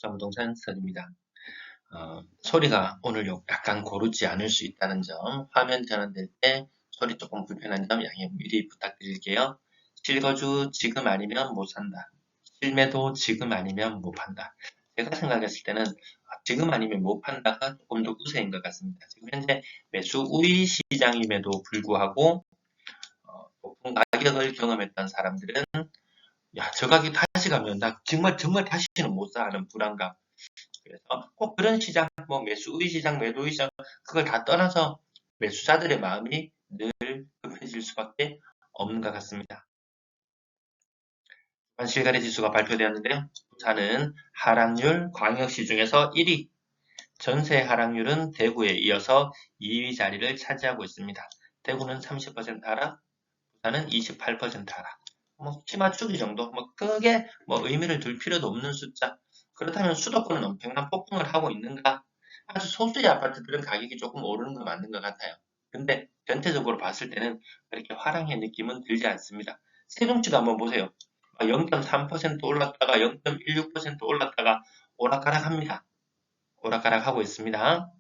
부동산 서입니다. 소리가 오늘 약간 고르지 않을 수 있다는 점, 화면 전환될 때 소리 조금 불편한 점 양해 미리 부탁드릴게요. 실거주 지금 아니면 못 산다. 실매도 지금 아니면 못 판다. 제가 생각했을 때는 지금 아니면 못 판다가 조금 더 우세인 것 같습니다. 지금 현재 매수 우위 시장임에도 불구하고 높은 가격을 경험했던 사람들은 저 가격 다시 가면 나 정말 다시는 못 사 하는 불안감. 그래서 꼭 그런 시장, 뭐 매수 우위 시장, 매도 우위 시장 그걸 다 떠나서 매수자들의 마음이 늘 급해질 수밖에 없는 것 같습니다. 실거래 지수가 발표되었는데요. 부산은 하락률 광역시 중에서 1위, 전세 하락률은 대구에 이어서 2위 자리를 차지하고 있습니다. 대구는 30% 하락, 부산은 28% 하락. 키 맞추기 정도, 크게 의미를 둘 필요도 없는 숫자. 그렇다면 수도권은 엄청난 폭등을 하고 있는가? 아주 소수의 아파트들은 가격이 조금 오르는 건 맞는 것 같아요. 근데 전체적으로 봤을 때는 그렇게 화랑의 느낌은 들지 않습니다. 세종지도 한번 보세요. 0.3% 올랐다가 0.16% 올랐다가 오락가락합니다. 오락가락하고 있습니다.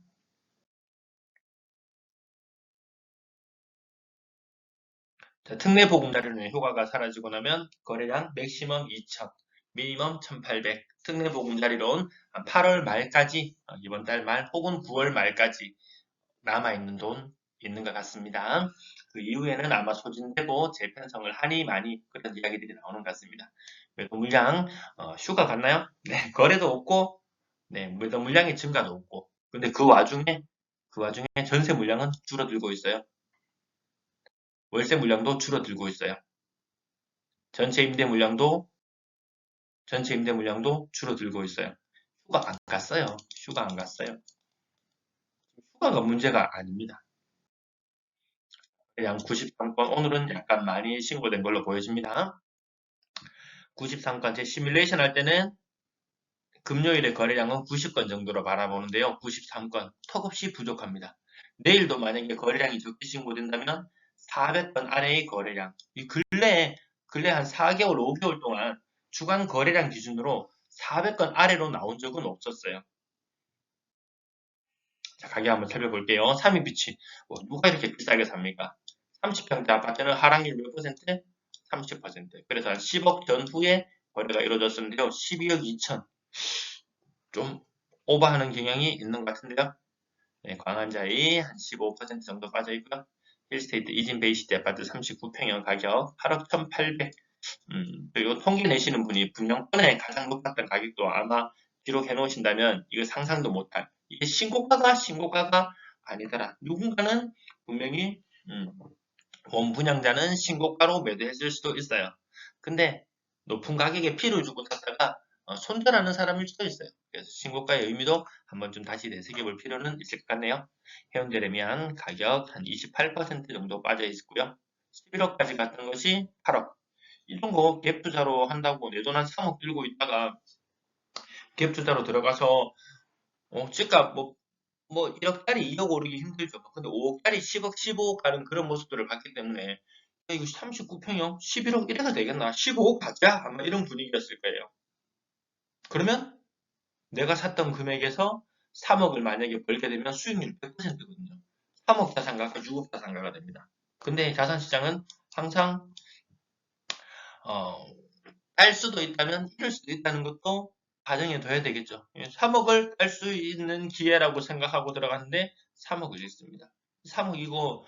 자, 특례보금자리로는 효과가 사라지고 나면 거래량 맥시멈 2,000, 미니멈 1,800. 특례보금자리론 8월 말까지, 이번 달 말 혹은 9월 말까지 남아있는 돈 있는 것 같습니다. 그 이후에는 아마 소진되고 재편성을 하니 많이 그런 이야기들이 나오는 것 같습니다. 매도 물량 휴가 갔나요? 네, 거래도 없고, 네, 매도 물량의 증가도 없고. 근데 그 와중에 전세 물량은 줄어들고 있어요. 월세 물량도 줄어들고 있어요. 전체 임대 물량도 줄어들고 있어요. 휴가 안 갔어요. 휴가 안 갔어요. 휴가가 문제가 아닙니다. 양 93건 오늘은 약간 많이 신고된 걸로 보여집니다. 93건 제 시뮬레이션 할 때는 금요일의 거래량은 90건 정도로 바라보는데요. 93건 턱없이 부족합니다. 내일도 만약에 거래량이 적게 신고된다면 400건 아래의 거래량. 이 근래 한 4개월, 5개월 동안 주간 거래량 기준으로 400건 아래로 나온 적은 없었어요. 자, 가격 한번 살펴볼게요. 3인비치. 누가 이렇게 비싸게 삽니까? 30평대 아파트는 하락률 몇 퍼센트? 30%. 그래서 한 10억 전후에 거래가 이루어졌었는데요. 12억 2천. 좀 오버하는 경향이 있는 것 같은데요. 네, 광안자이 한 15% 정도 빠져 있고요. 힐스테이트 이진 베이시티 아파트 39평형 가격 8억 1,800. 그리고 통계 내시는 분이 분양권에 가장 높았던 가격도 아마 기록해 놓으신다면 이거 상상도 못할. 이게 신고가가 아니더라. 누군가는 분명히 원 분양자는 신고가로 매도했을 수도 있어요. 근데 높은 가격에 피를 주고 샀다가 손절하는 사람일 수도 있어요. 그래서 신고가의 의미도 한번 좀 다시 되새겨볼 필요는 있을 것 같네요. 해운대레미안 가격 한 28% 정도 빠져 있고요. 11억까지 갔던 것이 8억. 이런 거 갭 투자로 한다고 내 돈 한 3억 들고 있다가 갭 투자로 들어가서 집값 뭐 1억짜리 2억 오르기 힘들죠. 근데 5억짜리 10억, 15억 가는 그런 모습들을 봤기 때문에 이거 39평형 11억 이래가 되겠나? 15억 가자? 아마 이런 분위기였을 거예요. 그러면 내가 샀던 금액에서 3억을 만약에 벌게 되면 수익률 100%거든요. 3억 자산가가 6억 자산가가 됩니다. 근데 자산시장은 항상 딸 수도 있다면 잃을 수도 있다는 것도 가정에 둬야 되겠죠. 3억을 딸 수 있는 기회라고 생각하고 들어갔는데 3억을 잃습니다. 3억 이거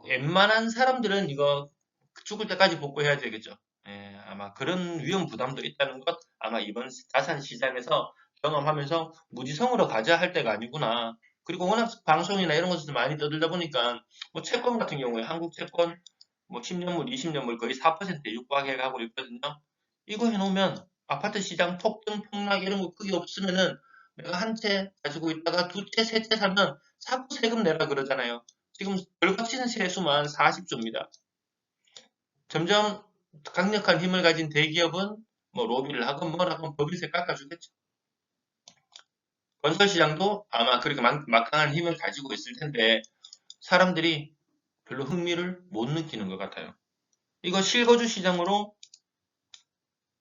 웬만한 사람들은 이거 죽을 때까지 복구해야 되겠죠. 아마 그런 위험 부담도 있다는 것 아마 이번 자산 시장에서 경험하면서 무지성으로 가져야 할 때가 아니구나. 그리고 워낙 방송이나 이런 것에서 많이 떠들다 보니까 뭐 채권 같은 경우에 한국 채권 뭐 10년물, 20년물 거의 4%에 육박해 가고 있거든요. 이거 해놓으면 아파트 시장 폭등, 폭락 이런 거 크게 없으면은 내가 한 채 가지고 있다가 두 채, 세 채 사면 자꾸 세금 내라 그러잖아요. 지금 벌거치는 세수만 40조입니다. 점점 강력한 힘을 가진 대기업은 뭐 로비를 하건 뭘 하건 법인세 깎아주겠죠. 건설 시장도 아마 그렇게 막강한 힘을 가지고 있을 텐데 사람들이 별로 흥미를 못 느끼는 것 같아요. 이거 실거주 시장으로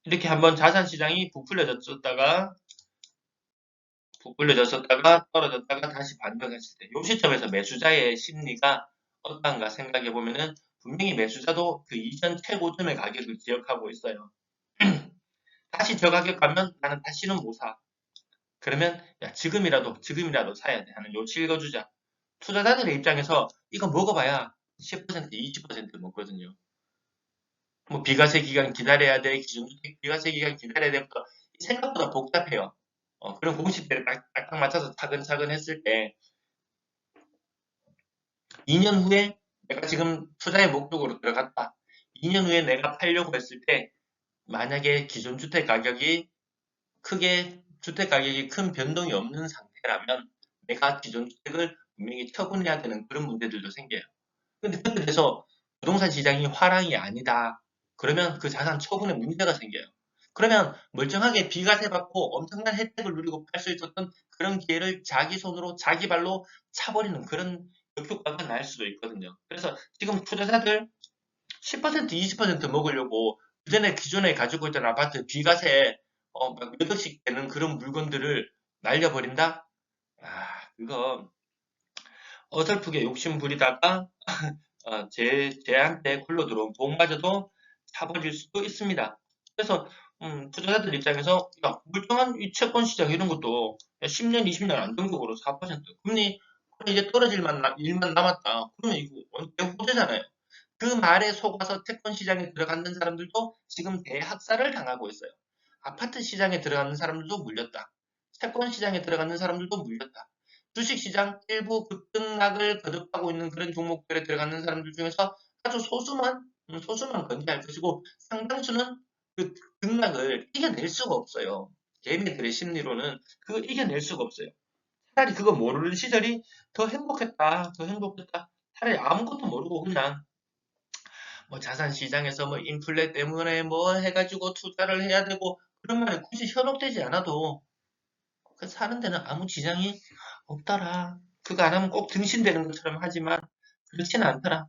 이렇게 한번 자산 시장이 부풀려졌다가 푹 올려졌었다가 떨어졌다가 다시 반등했을 때, 이 시점에서 매수자의 심리가 어떤가 생각해 보면은 분명히 매수자도 그 이전 최고점의 가격을 기억하고 있어요. 다시 저 가격 가면 나는 다시는 못 사. 그러면 야, 지금이라도 사야 돼 하는 요 실거주자. 투자자들의 입장에서 이거 먹어봐야 10%, 20% 먹거든요. 뭐 비과세 기간 기다려야 돼, 기준주택 비과세 기간 기다려야 돼부터 생각보다 복잡해요. 그런 공식들을 딱 맞춰서 차근차근 했을 때 2년 후에 내가 지금 투자의 목적으로 들어갔다. 2년 후에 내가 팔려고 했을 때 만약에 기존 주택 가격이 큰 변동이 없는 상태라면 내가 기존 주택을 분명히 처분해야 되는 그런 문제들도 생겨요. 근데 그렇게 돼서 부동산 시장이 화랑이 아니다. 그러면 그 자산 처분에 문제가 생겨요. 그러면 멀쩡하게 비과세 받고 엄청난 혜택을 누리고 팔 수 있었던 그런 기회를 자기 손으로 자기 발로 차버리는 그런 역효과가 날 수도 있거든요. 그래서 지금 투자자들 10% 20% 먹으려고 그전에 기존에 가지고 있던 아파트 비과세 몇 억씩 되는 그런 물건들을 날려버린다? 그거 어설프게 욕심 부리다가 제한테 굴러 들어온 복마저도 사버릴 수도 있습니다. 그래서 투자자들 입장에서 야, 멀쩡한 이 채권 시장 이런 것도 10년, 20년 안정적으로 4% 금리 이제 떨어질 일만 남았다. 그러면 이거 완전 호재잖아요. 그 말에 속아서 채권 시장에 들어가는 사람들도 지금 대학살을 당하고 있어요. 아파트 시장에 들어가는 사람들도 물렸다. 채권 시장에 들어가는 사람들도 물렸다. 주식 시장 일부 급등락을 거듭하고 있는 그런 종목들에 들어가는 사람들 중에서 아주 소수만 건재할 것이고 상당수는 그 등락을 이겨낼 수가 없어요. 개미들의 심리로는 그걸 이겨낼 수가 없어요. 차라리 그거 모르는 시절이 더 행복했다. 더 행복했다. 차라리 아무것도 모르고 그냥 뭐 자산 시장에서 뭐 인플레 때문에 뭐 해가지고 투자를 해야 되고 그런 말에 굳이 현혹되지 않아도 그 사는 데는 아무 지장이 없더라. 그거 안 하면 꼭 등신되는 것처럼 하지만 그렇지는 않더라.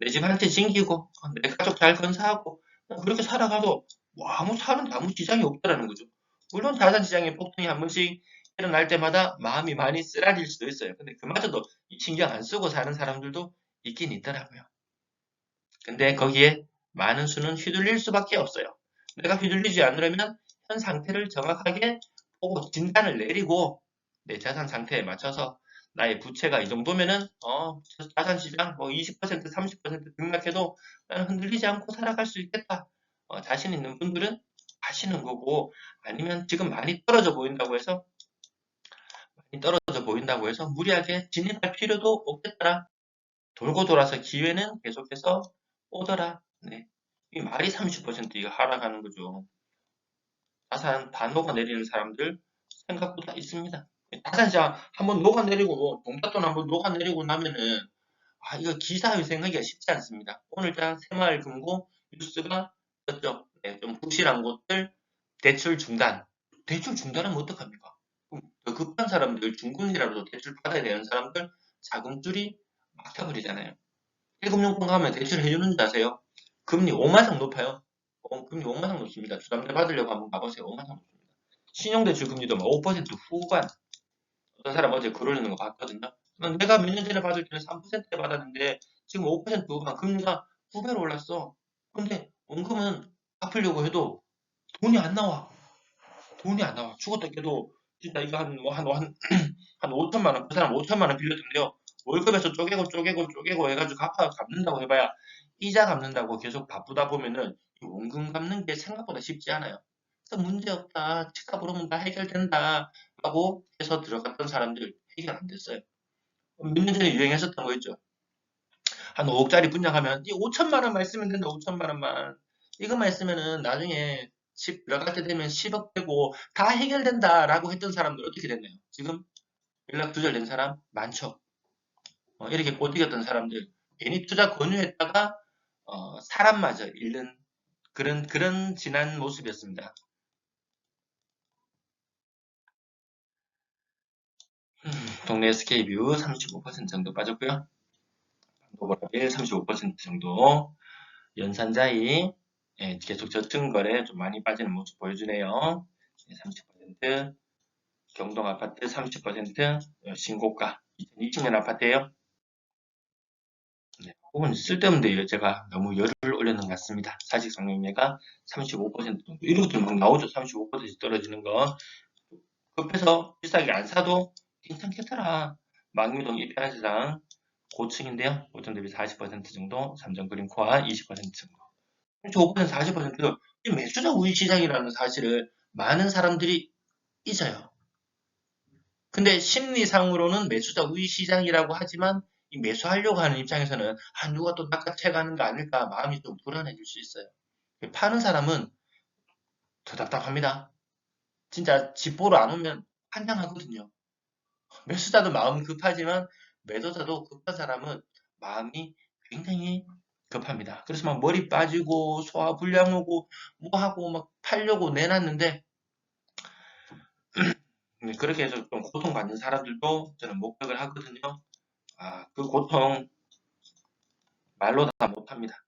내 집 한 채 챙기고 내 가족 잘 건사하고 그렇게 살아가도 뭐 사는데 아무 지장이 없더라는 거죠. 물론 자산 시장의 폭등이 한 번씩 일어날 때마다 마음이 많이 쓰라릴 수도 있어요. 근데 그마저도 신경 안 쓰고 사는 사람들도 있긴 있더라고요. 근데 거기에 많은 수는 휘둘릴 수밖에 없어요. 내가 휘둘리지 않으려면 현 상태를 정확하게 보고 진단을 내리고 내 자산 상태에 맞춰서 나의 부채가 이 정도면은 자산 시장 뭐 20% 30% 등락해도 나는 흔들리지 않고 살아갈 수 있겠다. 자신 있는 분들은 하시는 거고 아니면 지금 많이 떨어져 보인다고 해서 무리하게 진입할 필요도 없겠더라. 돌고 돌아서 기회는 계속해서 오더라. 네. 이 말이 30% 이거 하락하는 거죠. 자산 다 녹아내리는 사람들 생각보다 있습니다. 자산 시장 한번 녹아내리고 동작돈 한번 녹아내리고 나면은 이거 기사의 생각하기가 쉽지 않습니다. 오늘장 새마을금고 뉴스가 떴죠. 네, 좀 부실한 곳들 대출 중단. 대출 중단하면 어떡합니까? 그럼 더 급한 사람들 중금리라도 대출 받아야 되는 사람들 자금줄이 막혀버리잖아요. 1금융권 가면 대출 해주는 줄 아세요? 금리 5만상 높아요. 금리 5만상 높습니다. 주담대 받으려고 한번 가보세요. 5만상 높습니다. 신용대출 금리도 막 5% 후반. 어떤 사람 어제 글 올리는 거 봤거든요. 내가 몇 년 전에 받을 때는 3%에 받았는데 지금 5% 후반 금리가 9배로 올랐어. 근데 원금은 갚으려고 해도 돈이 안 나와. 돈이 안 나와. 죽었다 깨도 진짜 이거 한 5천만 원, 그 사람 5천만 원 빌렸던데요. 월급에서 쪼개고 해가지고 갚는다고 해봐야 이자 갚는다고 계속 바쁘다 보면은 이 원금 갚는 게 생각보다 쉽지 않아요. 그래서 문제 없다. 치과 보러면 다 해결된다. 라고 해서 들어갔던 사람들 해결 안 됐어요. 몇 년 전에 유행했었던 거 있죠. 한 5억짜리 분양하면 이 5천만 원만 있으면 된다. 5천만 원만. 이것만 있으면은 나중에 집 들어갈 때 되면 10억 되고 다 해결된다라고 했던 사람들 어떻게 됐나요? 지금 연락 두절된 사람 많죠. 이렇게 못 이겼던 사람들 괜히 투자 권유했다가 사람마저 잃는 그런 지난 모습이었습니다. 동네 SK뷰 35% 정도 빠졌고요. 노보라빌 35% 정도. 연산자이 계속 저증거래 좀 많이 빠지는 모습 보여주네요. 30%. 경동 아파트 30% 신고가. 2020년 아파트예요. 네, 혹은 쓸데없는데 제가 너무 열을 올리는 것 같습니다. 사직 성형매가 35% 정도. 이런 것들 막 나오죠. 35% 떨어지는 거. 급해서 비싸게 안 사도 괜찮겠더라. 망미동 이편한 고층인데요. 고층 대비 40% 정도, 삼성 그린코아 20% 정도. 35% 40%이 매수자 우위 시장이라는 사실을 많은 사람들이 잊어요. 근데 심리상으로는 매수자 우위 시장이라고 하지만 이 매수하려고 하는 입장에서는 누가 또 낚아채가는 거 아닐까 마음이 좀 불안해질 수 있어요. 파는 사람은 더 답답합니다. 진짜 집 보러 안 오면 환장하거든요. 매수자도 마음 급하지만 매도자도 급한 사람은 마음이 굉장히 급합니다. 그래서 막 머리 빠지고 소화불량 오고 뭐 하고 막 팔려고 내놨는데 그렇게 해서 좀 고통받는 사람들도 저는 목격을 하거든요. 그 고통 말로 다 못합니다.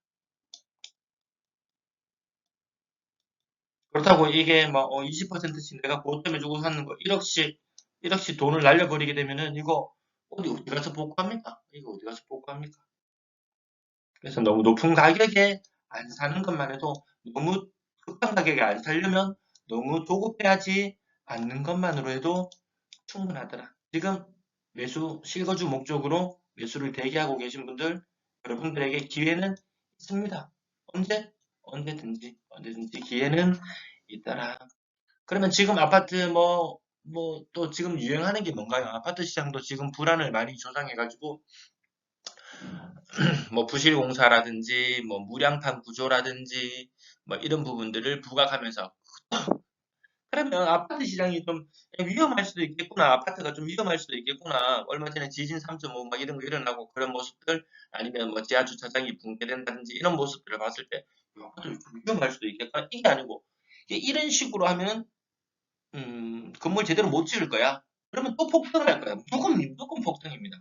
그렇다고 이게 막 20%씩 내가 보탬해 주고 사는 거 1억씩 돈을 날려버리게 되면은 이거 어디 가서 복구합니까? 이거 어디 가서 복구합니까? 그래서 너무 높은 가격에 안 사는 것만 해도 너무 급한 가격에 안 사려면 너무 조급해하지 않는 것만으로 해도 충분하더라. 지금 매수 실거주 목적으로 매수를 대기하고 계신 분들, 여러분들에게 기회는 있습니다. 언제? 언제든지 기회는 있더라. 그러면 지금 아파트 또 지금 유행하는 게 뭔가요? 아파트 시장도 지금 불안을 많이 조장해가지고 뭐 부실공사라든지 뭐 무량판 구조라든지 뭐 이런 부분들을 부각하면서 그러면 아파트 시장이 좀 위험할 수도 있겠구나. 아파트가 좀 위험할 수도 있겠구나. 얼마 전에 지진 3.5 막 이런 거 일어나고 그런 모습들 아니면 뭐 지하 주차장이 붕괴된다든지 이런 모습들을 봤을 때 아파트 좀 위험할 수도 있겠구나. 이게 아니고 이런 식으로 하면 건물 제대로 못 지을 거야. 그러면 또 폭등할 거야. 무조건 폭등입니다.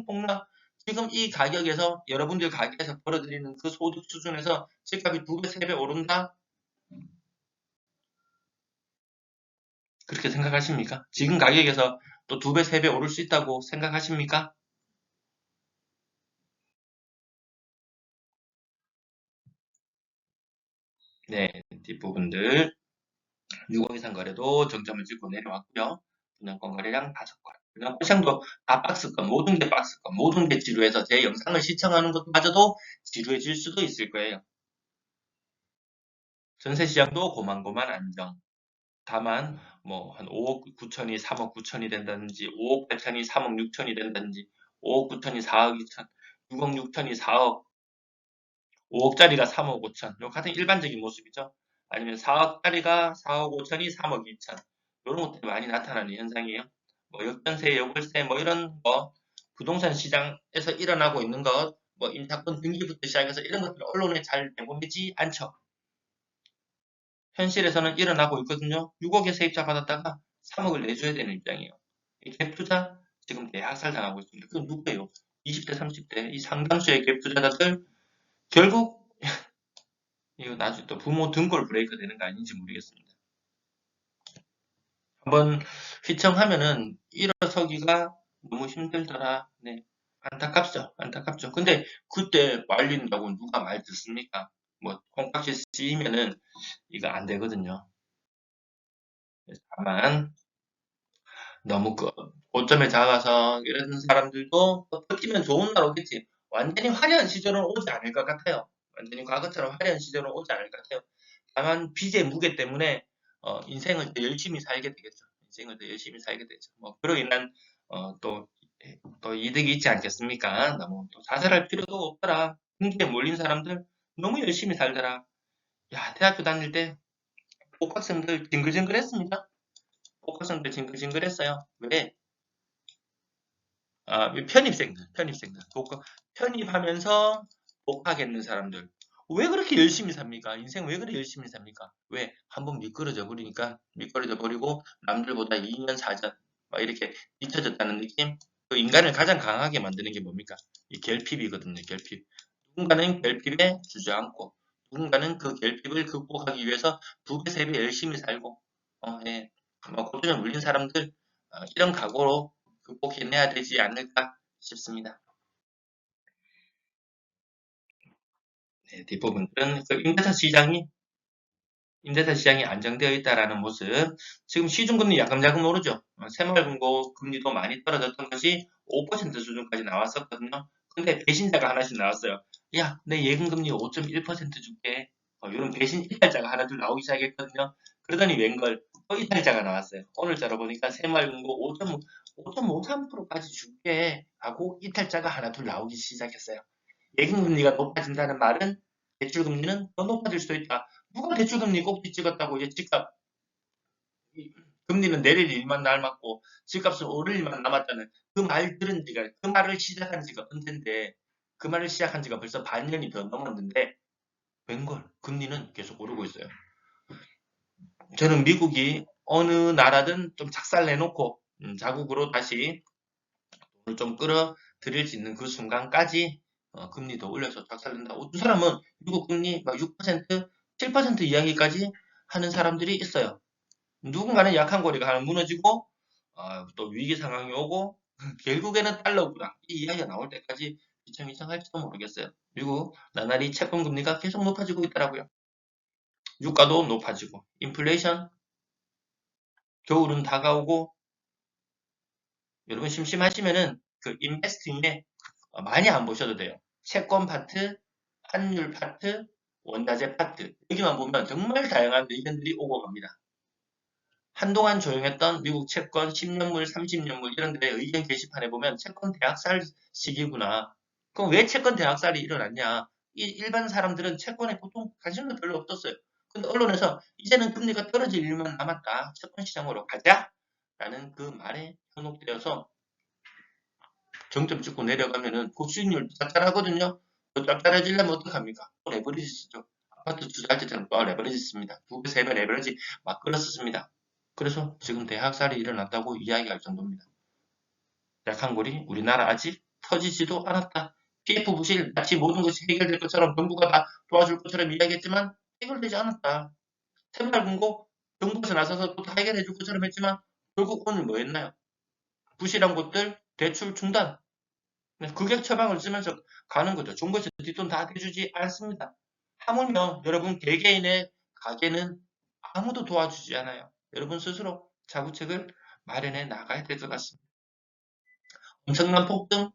폭락. 지금 이 가격에서 여러분들 가게에서 벌어들이는 그 소득 수준에서 집값이 2배, 3배 오른다? 그렇게 생각하십니까? 지금 가격에서 또 2배, 3배 오를 수 있다고 생각하십니까? 네, 뒷부분들 6억 이상 거래도 정점을 찍고 내려왔고요. 분양권 거래량 5건. 분양권 시장도 다 박스권, 모든 게 박스권, 모든 게 지루해서 제 영상을 시청하는 것마저도 지루해질 수도 있을 거예요. 전세 시장도 고만고만 안정. 다만 뭐 한 5억 9천이 3억 9천이 된다든지 5억 8천이 3억 6천이 된다든지 5억 9천이 4억 2천 6억 6천이 4억 5억짜리가 3억 5천 요 같은 일반적인 모습이죠. 아니면 4억짜리가 4억 5천이 3억 2천 이런 것들이 많이 나타나는 현상이에요. 뭐 역전세, 역월세 뭐 이런 거 부동산 시장에서 일어나고 있는 것, 뭐 임차권 등기부터 시작해서 이런 것들 언론에 잘 내보내지 않죠. 현실에서는 일어나고 있거든요. 6억에 세입자 받았다가 3억을 내줘야 되는 입장이에요. 이 갭 투자 지금 대학살 당하고 있습니다. 그건 누구예요? 20대, 30대 이 상당수의 갭 투자자들 결국 이거 나중에 또 부모 등골 브레이크 되는 거 아닌지 모르겠습니다. 한번 휘청하면은 일어서기가 너무 힘들더라. 네. 안타깝죠. 안타깝죠. 근데 그때 말린다고 누가 말 듣습니까? 뭐 콩깍지 씌이면은 이거 안 되거든요. 다만 너무 고점에 작아서 이런 사람들도 버티면 좋은 날 오겠지. 완전히 화려한 시절은 오지 않을 것 같아요. 완전히 과거처럼 화려한 시절은 오지 않을 것 같아요. 다만 빚의 무게 때문에 인생을 더 열심히 살게 되겠죠. 인생을 더 열심히 살게 되죠. 뭐 그로 인한 또, 또 이득이 있지 않겠습니까? 너무 또 자살할 필요도 없더라. 궁지에 몰린 사람들 너무 열심히 살더라. 야, 대학교 다닐 때 복학생들 징글징글했습니다. 복학생들 징글징글했어요. 왜? 편입생들. 편입하면서 복학했는 사람들. 왜 그렇게 열심히 삽니까? 인생 왜 그렇게 열심히 삽니까? 왜? 한번 미끄러져 버리니까, 미끄러져 버리고, 남들보다 2년, 4년, 막 이렇게 뒤처졌다는 느낌? 그 인간을 가장 강하게 만드는 게 뭡니까? 이 결핍이거든요, 결핍. 누군가는 결핍에 주저앉고, 누군가는 그 결핍을 극복하기 위해서 2배, 3배 열심히 살고, 예. 막 고통에 물린 사람들, 이런 각오로 극복해내야 되지 않을까 싶습니다. 네, 뒷부분들은 그 임대차 시장이 안정되어 있다라는 모습. 지금 시중금리 야금야금 오르죠. 새마을금고 금리도 많이 떨어졌던 것이 5% 수준까지 나왔었거든요. 근데 배신자가 하나씩 나왔어요. 야, 내 예금금리 5.1% 줄게. 이런 배신 이탈자가 하나 둘 나오기 시작했거든요. 그러더니 웬걸 또 이탈자가 나왔어요. 오늘자로 보니까 새마을금고 5.53%까지 줄게 하고 이탈자가 하나 둘 나오기 시작했어요. 예금금리가 높아진다는 말은 대출금리는 더 높아질 수도 있다. 누가 대출금리 꼭지 찍었다고 이제 집값 금리는 내릴 일만 남았고 집값은 오를 일만 남았다는 그 말 들은 지가 그 말을 시작한 지가 언젠데 그 말을 시작한 지가 벌써 반년이 더 넘었는데 웬걸 금리는 계속 오르고 있어요. 저는 미국이 어느 나라든 좀 작살 내놓고 자국으로 다시 돈을 좀 끌어들일 수 있는 그 순간까지 금리도 올려서 작살낸다. 어떤 사람은 미국 금리 막 6%, 7% 이야기까지 하는 사람들이 있어요. 누군가는 약한 고리가 하나 무너지고 또 위기 상황이 오고 결국에는 달러구나 이 이야기가 나올 때까지 비청비청할지도 모르겠어요. 미국 나날이 채권 금리가 계속 높아지고 있더라고요. 유가도 높아지고 인플레이션 겨울은 다가오고 여러분 심심하시면은 그 인베스팅에 많이 안 보셔도 돼요. 채권 파트, 환율 파트, 원자재 파트 여기만 보면 정말 다양한 의견들이 오고 갑니다. 한동안 조용했던 미국 채권 10년물, 30년물 이런 데 의견 게시판에 보면 채권 대학살 시기구나. 그럼 왜 채권 대학살이 일어났냐? 일반 사람들은 채권에 보통 관심도 별로 없었어요. 근데 언론에서 이제는 금리가 떨어질 일만 남았다. 채권 시장으로 가자. 라는 그 말에 현혹되어서 정점 찍고 내려가면은 그 수익률 짭짤하거든요. 또 짭짤해지려면 어떡합니까? 또 레버리지 쓰죠. 아파트 투자할 때처럼 또 레버리지 씁니다. 2배, 3배 레버리지 막 끌었었습니다. 그래서 지금 대학살이 일어났다고 이야기할 정도입니다. 약한 골이 우리나라 아직 터지지도 않았다. PF 부실 마치 모든 것이 해결될 것처럼 정부가 다 도와줄 것처럼 이야기했지만 해결되지 않았다. 새마을금고 정부에서 나서서 또 다 해결해 줄 것처럼 했지만 결국 오늘 뭐 했나요? 부실한 곳들 대출 중단. 극약 처방을 쓰면서 가는 거죠. 정부에서 뒷돈 다 대주지 않습니다. 하물며 여러분 개개인의 가게는 아무도 도와주지 않아요. 여러분 스스로 자구책을 마련해 나가야 될 것 같습니다. 엄청난 폭등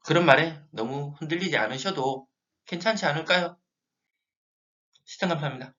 그런 말에 너무 흔들리지 않으셔도 괜찮지 않을까요? 시청 감사합니다.